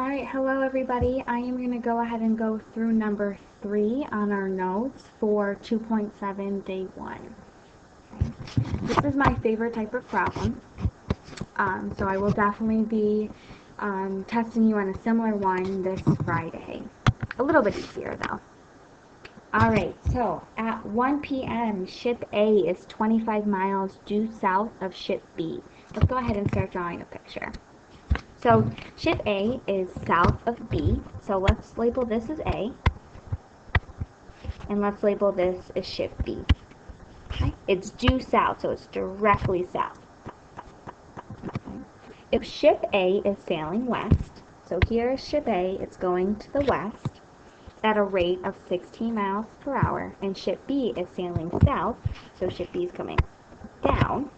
Alright, hello everybody. I am going to go ahead and go through number 3 on our notes for 2.7 day 1. Okay. This is my favorite type of problem, so I will definitely be testing you on a similar one this Friday. A little bit easier though. Alright, so at 1 p.m. ship A is 25 miles due south of ship B. Let's go ahead and start drawing a picture. So ship A is south of B, so let's label this as A, and let's label this as ship B. Okay? It's due south, so it's directly south. Okay. If ship A is sailing west, so here is ship A, it's going to the west at a rate of 16 miles per hour, and ship B is sailing south, so ship B is coming down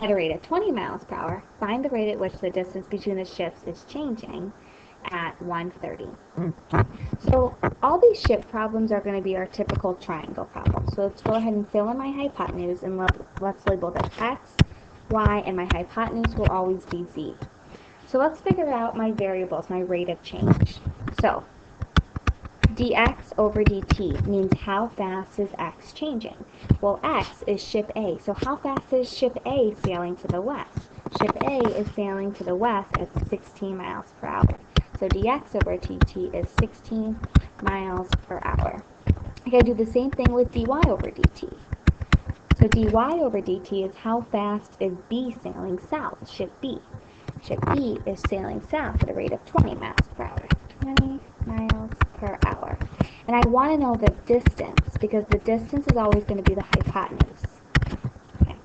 at a rate of 20 miles per hour. Find the rate at which the distance between the ships is changing at 1:30. So all these ship problems are going to be our typical triangle problems. So let's go ahead and fill in my hypotenuse, and let's label this x, y, and my hypotenuse will always be z. So let's figure out my variables, my rate of change. So dx over dt means how fast is x changing? Well, x is ship A, so how fast is ship A sailing to the west? Ship A is sailing to the west at 16 miles per hour. So dx over dt is 16 miles per hour. I gotta do the same thing with dy over dt. So dy over dt is how fast is B sailing south, ship B. Ship B is sailing south at a rate of 20 miles per hour. 20 miles per hour. And I want to know the distance, because the distance is always going to be the hypotenuse. Okay.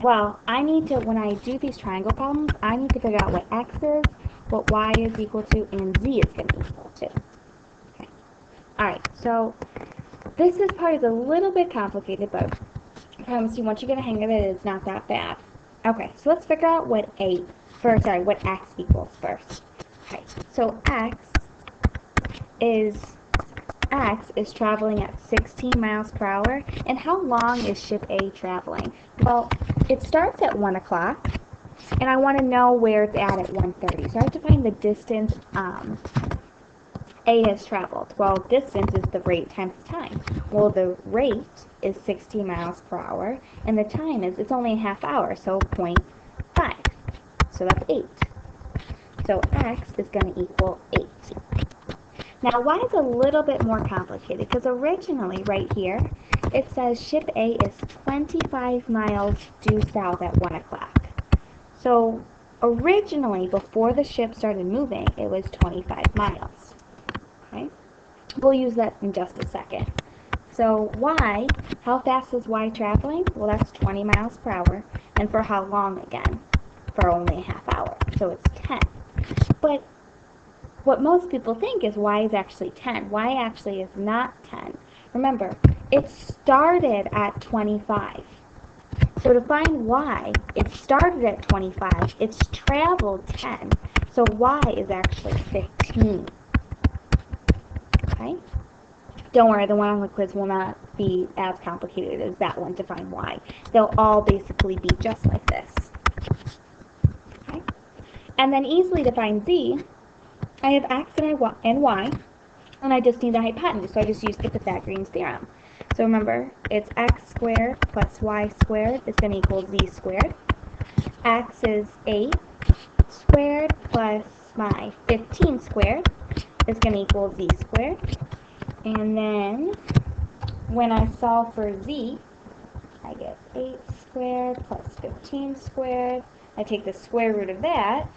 Well, when I do these triangle problems, I need to figure out what x is, what y is equal to, and z is going to be equal to. Okay. Alright, so this part is a little bit complicated, but I promise you, once you get a hang of it, it's not that bad. Okay, so let's figure out what x equals first. Okay, so x is traveling at 16 miles per hour, and how long is ship A traveling? Well, it starts at 1 o'clock, and I want to know where it's at 1:30. So I have to find the distance A has traveled. Well, distance is the rate times the time. Well, the rate is 60 miles per hour, and the time it's only a half hour, so 0.5. So that's 8. So x is going to equal 8. Now, y is a little bit more complicated, because originally, right here, it says ship A is 25 miles due south at 1 o'clock. So, originally, before the ship started moving, it was 25 miles. Okay? We'll use that in just a second. So, y, how fast is y traveling? Well, that's 20 miles per hour. And for how long again? For only a half hour. So, it's 10. But what most people think is y is actually 10. Y actually is not 10. Remember, it started at 25. So to find y, it started at 25. It's traveled 10. So y is actually 15. Okay? Don't worry, the one on the quiz will not be as complicated as that one to find y. They'll all basically be just like this. Okay? And then easily to find z, I have x and y, and I just need the hypotenuse, so I just use the Pythagorean theorem. So remember, it's x squared plus y squared is going to equal z squared. X is 8 squared plus my 15 squared is going to equal z squared. And then, when I solve for z, I get 8 squared plus 15 squared. I take the square root of that.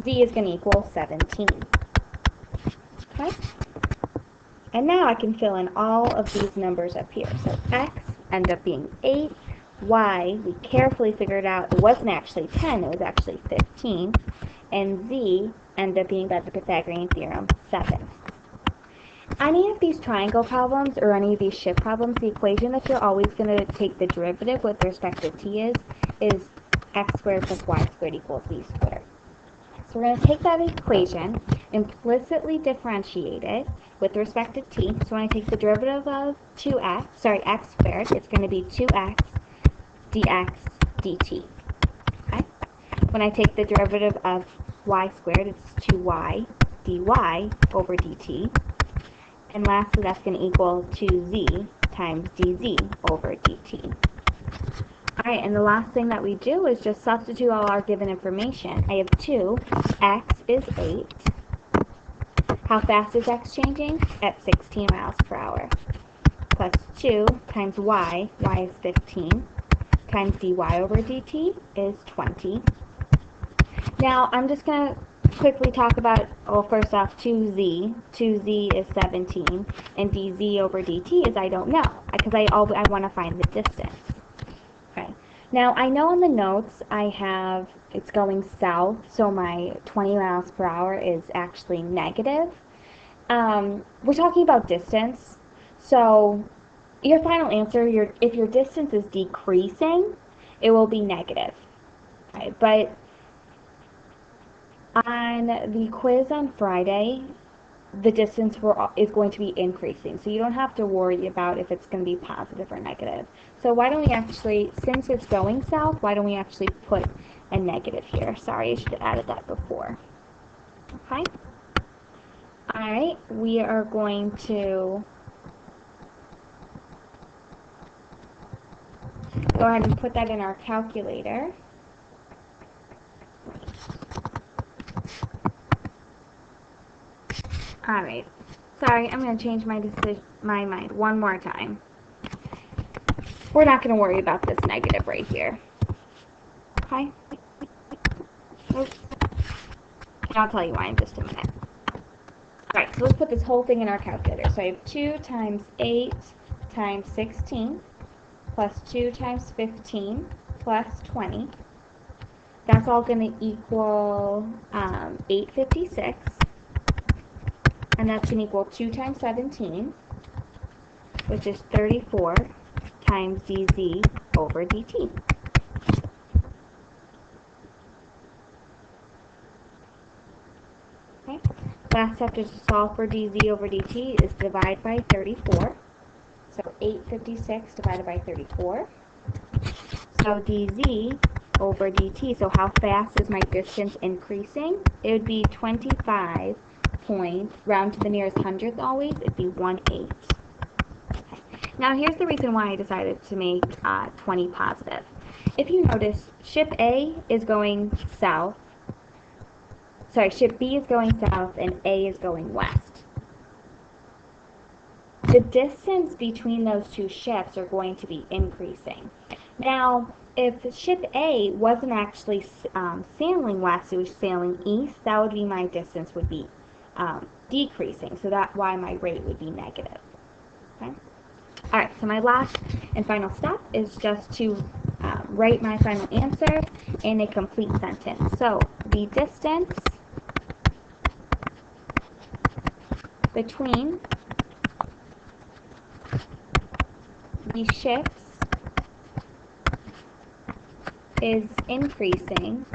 Z is going to equal 17. Okay? And now I can fill in all of these numbers up here. So x ended up being 8. Y, we carefully figured out it wasn't actually 10, it was actually 15. And z ended up being, by the Pythagorean theorem, 7. Any of these triangle problems or any of these shift problems, the equation that you're always going to take the derivative with respect to t is x squared plus y squared equals z squared. So we're going to take that equation, implicitly differentiate it with respect to t. So when I take the derivative of x squared, it's going to be 2x dx dt. Okay? When I take the derivative of y squared, it's 2y dy over dt. And lastly, that's going to equal 2z times dz over dt. Alright, and the last thing that we do is just substitute all our given information. I have 2, x is 8. How fast is x changing? At 16 miles per hour. Plus 2 times y is 15, times dy over dt is 20. Now, I'm just going to quickly talk about, well, first off, 2z. 2z is 17, and dz over dt is I don't know, because I want to find the distance. Okay. Now, I know in the notes I have it's going south, so my 20 miles per hour is actually negative. We're talking about distance, so your final answer, if your distance is decreasing, it will be negative. Okay, but on the quiz on Friday, the distance is going to be increasing, so you don't have to worry about if it's going to be positive or negative. So why don't we actually, since it's going south, why don't we actually put a negative here? Sorry, I should have added that before. Okay? Alright, we are going to go ahead and put that in our calculator. Alright, sorry, I'm going to change my mind one more time. We're not going to worry about this negative right here. Okay? Oops. And I'll tell you why in just a minute. Alright, so let's put this whole thing in our calculator. So I have 2 times 8 times 16 plus 2 times 15 plus 20. That's all going to equal 856. And that's going to equal 2 times 17, which is 34 times dz over dt. Okay. Last step to solve for dz over dt is divide by 34. So 856 divided by 34. So dz over dt, so how fast is my distance increasing? It would be 25 round to the nearest hundredth always, it'd be 1/8. Okay. Now here's the reason why I decided to make 20 positive. If you notice, ship A is going south, ship B is going south and A is going west. The distance between those two ships are going to be increasing. Now, if ship A wasn't actually sailing west, it was sailing east, that would be my distance would be decreasing, so that's why my rate would be negative. Okay. Alright, so my last and final step is just to write my final answer in a complete sentence. So, the distance between the ships is increasing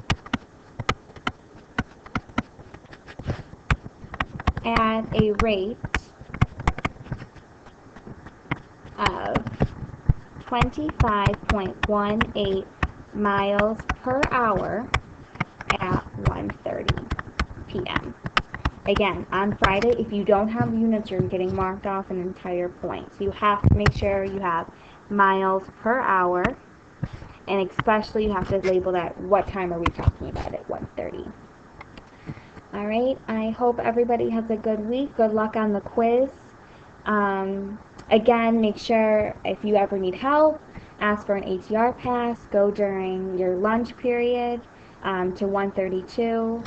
at a rate of 25.18 miles per hour at 1:30 p.m. Again, on Friday, if you don't have units, you're getting marked off an entire point. So you have to make sure you have miles per hour, and especially you have to label that what time are we talking about at 1:30. Alright, I hope everybody has a good week. Good luck on the quiz. Again, make sure if you ever need help, ask for an ATR pass. Go during your lunch period to 1:32.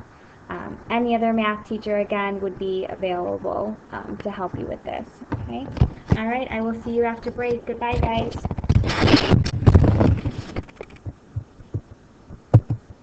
Any other math teacher, again, would be available to help you with this. Okay? Alright, I will see you after break. Goodbye, guys.